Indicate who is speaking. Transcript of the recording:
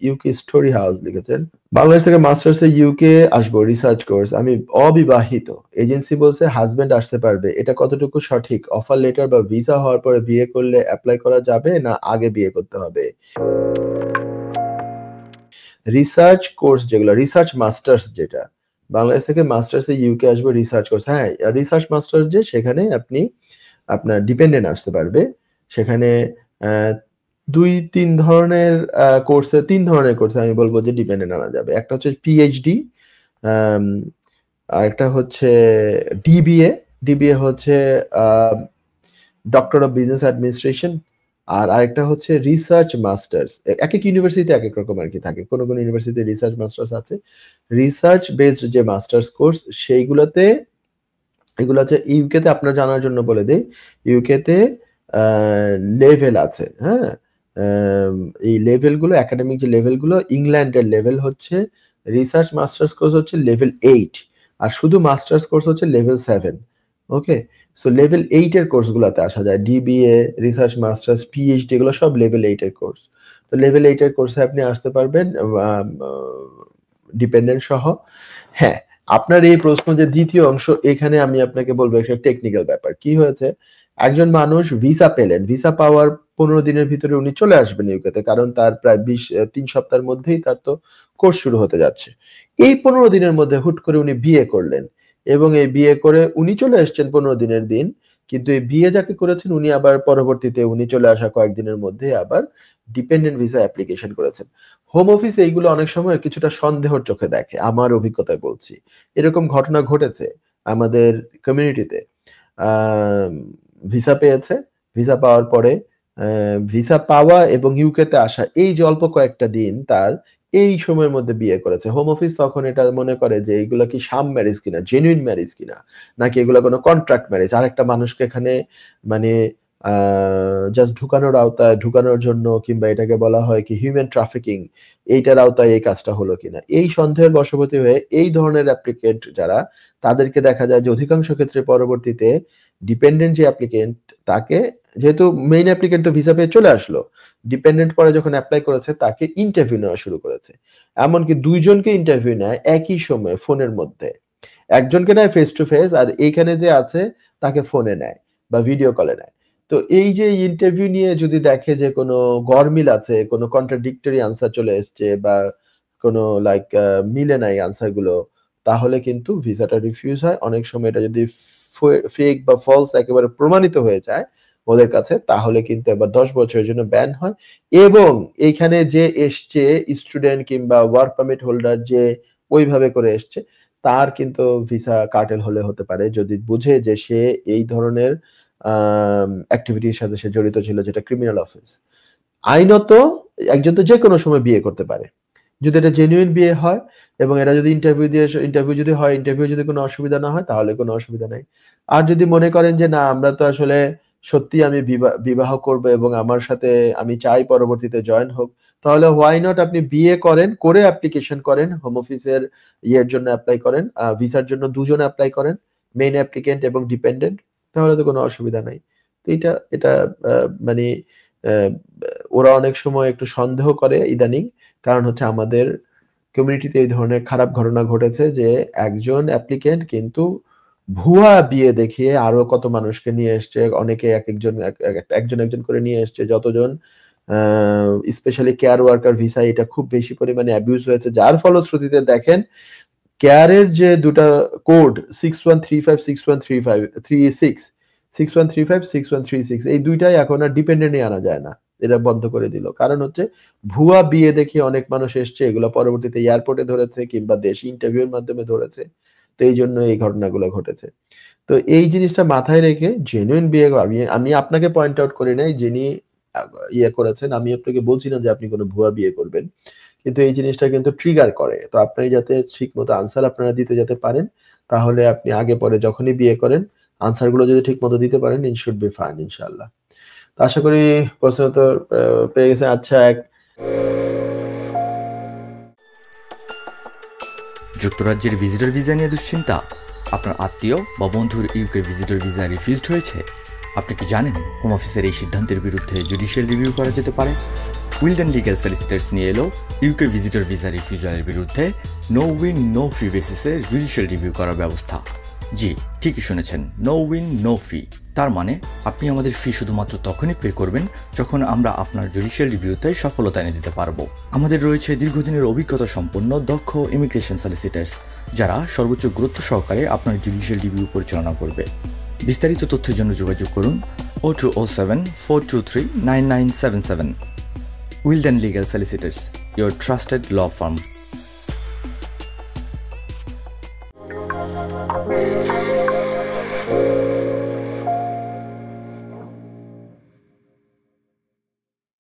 Speaker 1: UK story house লিখেছেন। বাংলাদেশ থেকে মাস্টার্সে UK আসবো রিসার্চ কোর্স। আমি অবিবাহিত। এজেন্সি বলছে হাসব্যান্ড আসতে পারবে। এটা কতটুকু সঠিক? অফার লেটার বা ভিসা হওয়ার পরে বিয়ে করলে এপ্লাই করা যাবে না আগে বিয়ে করতে হবে? রিসার্চ কোর্স যেগুলো রিসার্চ মাস্টার্স যেটা বাংলাদেশ থেকে মাস্টার্সে ইউকে আসবো রিসার্চ কোর্স, হ্যাঁ রিসার্চ মাস্টার্স যে সেখানে আপনি আপনার ডিপেন্ডেন্ট আসতে পারবে। সেখানে ২-৩ ধরনের কোর্সে ৩ ধরনের কোর্সে আমি বলব যে ডিপেন্ডেন্ট আনা যাবে। একটা হচ্ছে পিএইচডি, আরেকটা হচ্ছে ডিবিএ। ডিবিএ হচ্ছে ডক্টর অফ বিজনেস অ্যাডমিনিস্ট্রেশন। আর আরেকটা হচ্ছে রিসার্চ মাস্টার্স। একেক ইউনিভার্সিটিতে একেক রকম আরকি থাকে। কোন ইউনিভার্সিটিতে রিসার্চ মাস্টার্স আছে। রিসার্চ বেসড যে মাস্টার্স কোর্স সেইগুলোতে এগুলো হচ্ছে ইউকেতে আপনার জানার জন্য বলে দেই। ইউকেতে লেভেল আছে, হ্যাঁ? এই লেভেলগুলো একাডেমিক যে লেভেলগুলো ইংল্যান্ডের লেভেল হচ্ছে রিসার্চ মাস্টার্স কোর্স হচ্ছে লেভেল 8 আর শুধু মাস্টার্স কোর্স হচ্ছে লেভেল 7। ওকে? সো লেভেল 8 এর কোর্সগুলোতে আসা যায়। ডিবিএ, রিসার্চ মাস্টার্স, পিএইচডি এগুলো সব লেভেল 8 এর কোর্স। তো লেভেল 8 এর কোর্সে আপনি আসতে পারবেন ডিপেন্ডেন্ট সহ। হ্যাঁ, আপনার এই প্রশ্ন যে দ্বিতীয় অংশ এখানে আমি আপনাকে বলবো একটা টেকনিক্যাল ব্যাপার। কি হয়েছে? একজন মানুষ ভিসা পেলেন। ভিসা পাওয়ার 15 দিনের ভিতরে উনি চলে আসবেন ইউকেতে। কারণ তার প্রায় 3 সপ্তাহের মধ্যেই তার তো কোর্স শুরু হতে যাচ্ছে। এই 15 দিনের মধ্যে হুট করে উনি বিয়ে করলেন এবং এই বিয়ে করে উনি চলে এসেছেন 15 দিনের দিন। কিন্তু এই বিয়ে যাকে করেছেন উনি আবার পরবর্তীতে উনি চলে আসা কয়েকদিনের মধ্যে আবার ডিপেন্ডেন্ট ভিসা অ্যাপ্লিকেশন করেছেন। হোম অফিস এইগুলো অনেক সময় কিছুটা সন্দেহর চোখে দেখে। আমার অভিজ্ঞতায় বলছি। এরকম ঘটনা ঘটেছে আমাদের কমিউনিটিতে। আম ভিসা পেয়েছে। ভিসা পাওয়ার পরে ভিসা পাওয়া এবং ইউকেতে আসা এই যে অল্প কয়েকটা দিন তার এই সময়ের মধ্যে বিয়ে করেছে। হোম অফিস তখন এটা মনে করে যে এগুলা কি শাম ম্যারেজ কিনা, জেনুইন ম্যারেজ কিনা, নাকি এগুলা কোনো কন্ট্রাক্ট ম্যারেজ। আরেকটা মানুষকে এখানে মানে আ জাস্ট ঢুকানোর আওতায় ঢুকানোর জন্য কিংবা এটাকে বলা হয় কি হিউম্যান ট্রাফিকিং এইটার আওতায় এই কাজটা হলো কিনা। এই সন্দেহের বশবর্তী হয়ে এই ধরনের অ্যাপ্লিকেন্ট যারা তাদেরকে দেখা যায় যে অধিকাংশ ক্ষেত্রে পরবর্তীতে ডিপেন্ডেন্ট যে অ্যাপ্লিকেন্ট তাকে যেহেতু মেইন অ্যাপ্লিকেন্ট তো ভিসা পেয়ে চলে আসলো। ডিপেন্ডেন্ট পরে যখন এপ্লাই করেছে তাকে ইন্টারভিউ নেওয়া শুরু করেছে। এমনকি ২ জনকে ইন্টারভিউ নেয় একই সময়ে ফোনের মধ্যে। একজনকে নেয় ফেস টু ফেস আর এইখানে যে আছে তাকে ফোনে নেয় বা ভিডিও কলে নেয়। তো এই যে ইন্টারভিউ নিয়ে যদি দেখে যে কোনো গরমিল আছে, কোনো কন্ট্রাডিক্টরি আনসার চলে এসছে বা কোনো লাইক মিলে নাই আনসার গুলো, তাহলে কিন্তু ভিসাটা রিফিউজ হয়। অনেক সময় এটা যদি ফেক বা ফলস একেবারে প্রমাণিত হয়ে যায় ওদের কাছে তাহলে কিন্তু এবার ১০ বছরের জন্য ব্যান হয় এবং এইখানে যে এসছে স্টুডেন্ট কিংবা ওয়ার্ক পারমিট হোল্ডার যে ওইভাবে করে এসছে তার কিন্তু ভিসা কার্টেল হলে হতে পারে যদি বুঝে যে সে এই ধরনের অ্যাক্টিভিটির সাথে সে জড়িত ছিল যেটা ক্রিমিনাল অফেন্স। আইনত একজন তো যেকোনো সময় বিয়ে করতে পারে। যদি এটা জেনুইন বিয়ে হয় এবং এরা যদি ইন্টারভিউ যদি হয়, ইন্টারভিউ যদি কোনো অসুবিধা না হয় তাহলে কোনো অসুবিধা নাই। আর যদি মনে করেন যে না আমরা তো আসলে সত্যিই আমি বিবাহ করব এবং আমার সাথে আমি চাই পরবর্তীতে জয়েন হোক, তাহলে হোয়াই নট আপনি বিয়ে করেন, করে অ্যাপ্লিকেশন করেন, হোম অফিসের ইয়ের জন্য এপ্লাই করেন, ভিসার জন্য ২ জন এপ্লাই করেন, মেইন অ্যাপ্লিকেন্ট এবং ডিপেন্ডেন্ট। তাহলে তো কোনো অসুবিধা নাই। তো এটা আ মানে অ্যা ওরা অনেক সময় একটু সন্দেহ করে ইদানিং। কারণ হচ্ছে আমাদের কমিউনিটিতে এই ধরনের খারাপ ঘটনা ঘটেছে যে একজন অ্যাপ্লিকেন্ট কিন্তু ভুয়া বিয়ে দেখিয়ে আরো কত মানুষকে নিয়ে এসছে। অনেকে একেকজন একজন করে নিয়ে এসছে। যতজন আ স্পেশালি কেয়ার ওয়ার্কার ভিসা এটা খুব বেশি পরিমাণে অ্যাবিউজ হয়েছে। যার ফলশ্রুতিতে দেখেন কেয়ারের যে ২ টা কোড 6135, 6135, 36, 6135, 6136 এই ২ টাই এখন আর ডিপেন্ডেন্ট এ আনা যায় না। এরা বন্ধ করে দিল। কারণ হচ্ছে ভুয়া বিয়ে দেখিয়ে অনেক মানুষ এসছে। এগুলো পরবর্তীতে এয়ারপোর্টে ধরেছে কিংবা দেশি ইন্টারভিউর মাধ্যমে ধরেছে। তো এইজন্য এই ঘটনাগুলো ঘটেছে। তো এই জিনিসটা মাথায় রেখে জেনুইন বিয়ে আমি আপনাকে পয়েন্ট আউট করি নাই যিনি আ ইয়ে করেছেন। আমি আপনাকে বলছি না যে আপনি কোন ভুয়া বিয়ে করবেন। কিন্তু এই জিনিসটা কিন্তু ট্রিগার করে। তো আপনি যাতে ঠিকমতো আনসার আপনারা দিতে যেতে পারেন, তাহলে আপনি আগে পরে যখনই বিয়ে করেন, আনসার গুলো যদি ঠিকমতো দিতে পারেন, it should be fine ইনশাআল্লাহ। তো আশা করি প্রশ্নের উত্তর পেয়ে গেছেন। আচ্ছা
Speaker 2: যুক্তরাজ্যের ভিজিটর ভিসা নিয়ে দুশ্চিন্তা? আপনার আত্মীয় বা বন্ধুর ইউকে ভিজিটর ভিসা রিফিউজড হয়েছে? আপনি কি জানেন হোম অফিসের এই সিদ্ধান্তের বিরুদ্ধে জুডিশিয়াল রিভিউ করা যেতে পারে? উইলডেন লিগ্যাল সলিসিটার্স নিয়ে এলো ইউকে ভিজিটর ভিসা রিফিউজালের বিরুদ্ধে নো উইন নো ফি বেসিসে জুডিশিয়াল রিভিউ করার ব্যবস্থা। জি, ঠিকই শুনেছেন, নো উইন নো ফি। তার মানে আপনি আমাদের ফি শুধুমাত্র তখনই পে করবেন যখন আমরা আপনার জুডিশিয়াল রিভিউতে সফলতা এনে দিতে পারবো। আমাদের রয়েছে দীর্ঘদিনের অভিজ্ঞতা সম্পন্ন দক্ষ ইমিগ্রেশন সলিসিটার্স, যারা সর্বোচ্চ গুরুত্ব সহকারে আপনার জুডিশিয়াল রিভিউ পরিচালনা করবে। বিস্তারিত তথ্যের জন্য যোগাযোগ করুন 0207 423 9977। Wilden legal solicitors, your trusted law firm.